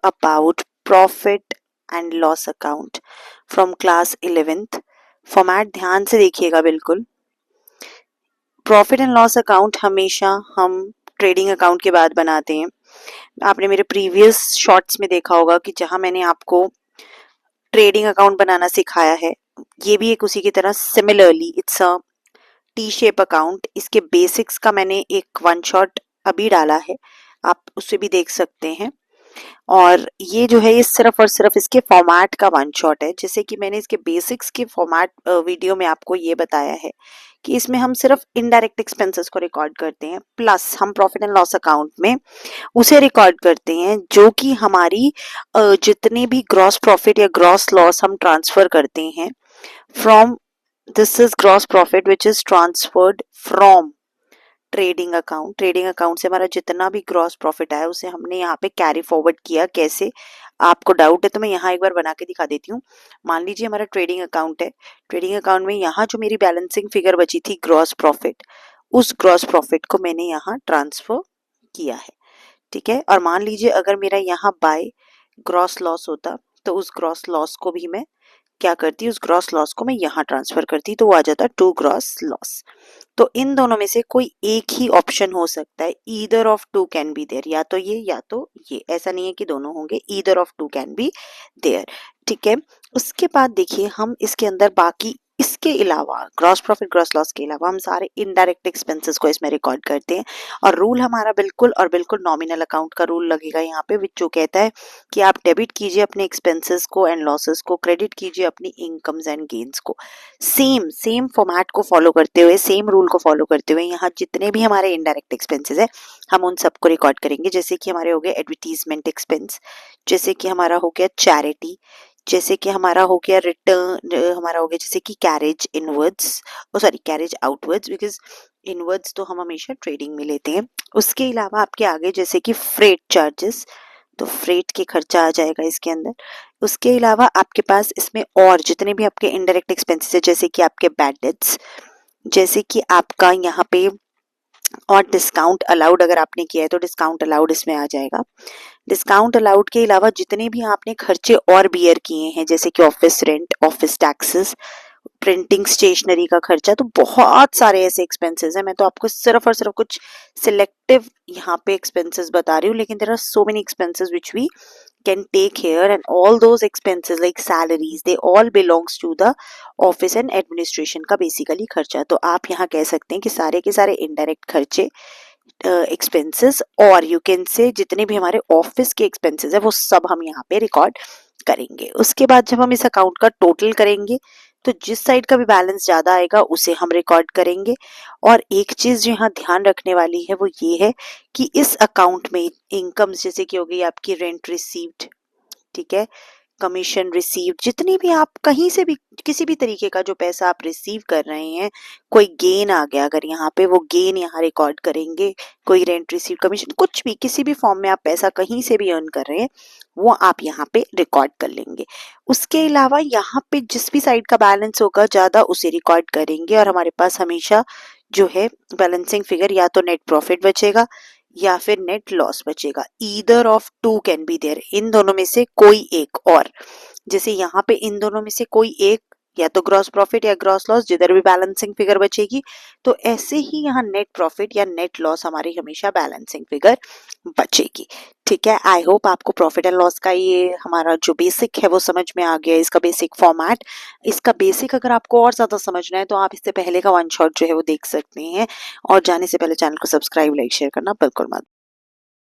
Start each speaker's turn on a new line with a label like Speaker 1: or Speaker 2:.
Speaker 1: about profit and loss account from class 11th। Format ध्यान से देखिएगा बिल्कुल। प्रॉफिट एंड लॉस अकाउंट हमेशा हम ट्रेडिंग अकाउंट के बाद बनाते हैं। आपने मेरे प्रीवियस शॉर्ट्स में देखा होगा कि जहां मैंने आपको ट्रेडिंग अकाउंट बनाना सिखाया है, ये भी एक उसी की तरह similarly it's a T shape account. इसके बेसिक्स का मैंने एक वन शॉट अभी डाला है, आप उसे भी देख सकते हैं। और ये जो है ये सिर्फ और सिर्फ इसके फॉर्मेट का वन शॉट है। जैसे कि मैंने इसके बेसिक्स के फॉर्मेट वीडियो में आपको ये बताया है कि इसमें हम सिर्फ इनडायरेक्ट एक्सपेंसेस को रिकॉर्ड करते हैं, प्लस हम प्रॉफिट एंड लॉस अकाउंट में उसे रिकॉर्ड करते हैं जो कि हमारी जितने भी ग्रॉस प्रॉफिट या ग्रॉस लॉस हम ट्रांसफर करते हैं from, this is gross profit which is transferred from trading account. Trading account से हमारा जितना भी ग्रॉस प्रॉफिट आया उसे हमने यहाँ पे कैरी फॉरवर्ड किया। कैसे, आपको डाउट है तो मैं यहाँ एक बार बना के दिखा देती हूँ। मान लीजिए हमारा ट्रेडिंग अकाउंट है। ट्रेडिंग अकाउंट में यहाँ जो मेरी बैलेंसिंग फिगर बची थी ग्रॉस प्रॉफिट, उस ग्रॉस प्रॉफिट को मैंने यहाँ ट्रांसफर किया है, ठीक है। और मान लीजिए अगर मेरा यहाँ बाय ग्रॉस लॉस होता तो उस ग्रॉस लॉस को भी मैं क्या करती, उस ग्रॉस लॉस को मैं यहाँ ट्रांसफर करती तो वो आ जाता टू ग्रॉस लॉस। तो इन दोनों में से कोई एक ही ऑप्शन हो सकता है, either of two can be there, या तो ये या तो ये, ऐसा नहीं है कि दोनों होंगे, either of two can be there, ठीक है। उसके बाद देखिए हम इसके अंदर बाकी, इसके अलावा ग्रॉस प्रॉफिट ग्रॉस लॉस के अलावा हम सारे इनडायरेक्ट एक्सपेंसेस को इसमें रिकॉर्ड करते हैं। और रूल हमारा बिल्कुल और बिल्कुल नॉमिनल अकाउंट का रूल लगेगा यहाँ पे, विच जो कहता है कि आप डेबिट कीजिए अपने एक्सपेंसेस को एंड लॉसेस को, क्रेडिट कीजिए अपनी इनकम्स एंड गेन्स को। सेम फॉर्मेट को फॉलो करते हुए, सेम रूल को फॉलो करते हुए यहाँ जितने भी हमारे इनडायरेक्ट एक्सपेंसेस है हम उन सबको रिकॉर्ड करेंगे। जैसे कि हमारे हो गए एडवर्टीजमेंट एक्सपेंस, जैसे कि हमारा हो गया चैरिटी, जैसे कि हमारा हो गया रिटर्न, हमारा हो गया जैसे कि carriage inwards, carriage outwards, because inwards तो हम हमेशा ट्रेडिंग में लेते हैं। उसके अलावा आपके आगे जैसे कि फ्रेट चार्जेस, तो फ्रेट के खर्चा आ जाएगा इसके अंदर। उसके अलावा आपके पास इसमें और जितने भी आपके इनडायरेक्ट एक्सपेंसेस है, जैसे कि आपके बैड डेट्स, जैसे कि आपका यहाँ पे और डिस्काउंट अलाउड अगर आपने किया है तो डिस्काउंट अलाउड इसमें आ जाएगा। डिस्काउंट अलाउड के अलावा जितने भी आपने खर्चे और बियर किए हैं, जैसे कि office rent, office taxes, printing stationery का खर्चा, तो बहुत सारे ऐसे एक्सपेंसेस हैं। मैं तो आपको सिर्फ और सिर्फ कुछ सिलेक्टिव यहाँ पे एक्सपेंसेस बता रही हूँ, लेकिन there are so many expenses which we can take here, and all those expenses like salaries they all belongs to the office and administration का basically खर्चा। तो आप यहाँ कह सकते हैं कि सारे के सारे indirect खर्चे, एक्सपेंसेस और यू कैन से जितने भी हमारे ऑफिस के एक्सपेंसेस है वो सब हम यहाँ पे रिकॉर्ड करेंगे। उसके बाद जब हम इस अकाउंट का टोटल करेंगे तो जिस साइड का भी बैलेंस ज्यादा आएगा उसे हम रिकॉर्ड करेंगे। और एक चीज जो यहाँ ध्यान रखने वाली है वो ये है कि इस अकाउंट में इनकम्स जैसे कि हो गई आपकी रेंट रिसीव्ड, ठीक है, कमीशन रिसीव, जितनी भी आप कहीं से भी किसी भी तरीके का जो पैसा आप रिसीव कर रहे हैं, कोई गेन आ गया अगर यहाँ पे, वो गेन यहाँ रिकॉर्ड करेंगे। कोई रेंट रिसीव, कमीशन, कुछ भी किसी भी फॉर्म में आप पैसा कहीं से भी अर्न कर रहे हैं वो आप यहाँ पे रिकॉर्ड कर लेंगे। उसके अलावा यहाँ पे जिस भी साइड का बैलेंस होगा ज्यादा उसे रिकॉर्ड करेंगे। और हमारे पास हमेशा जो है बैलेंसिंग फिगर या तो नेट प्रॉफिट बचेगा या फिर नेट लॉस बचेगा, either of two can be there, इन दोनों में से कोई एक। और जैसे यहाँ पे इन दोनों में से कोई एक, या तो ग्रॉस प्रॉफिट या ग्रॉस लॉस, जिधर भी बैलेंसिंग फिगर बचेगी, तो ऐसे ही यहाँ नेट प्रॉफिट या नेट लॉस हमारी हमेशा बैलेंसिंग फिगर बचेगी, ठीक है। आई होप आपको प्रॉफिट एंड लॉस का ये हमारा जो बेसिक है वो समझ में आ गया, इसका बेसिक फॉर्मेट। इसका बेसिक अगर आपको और ज्यादा समझना है तो आप इससे पहले का वन शॉट जो है वो देख सकते हैं। और जाने से पहले चैनल को सब्सक्राइब, लाइक, शेयर करना बिल्कुल मत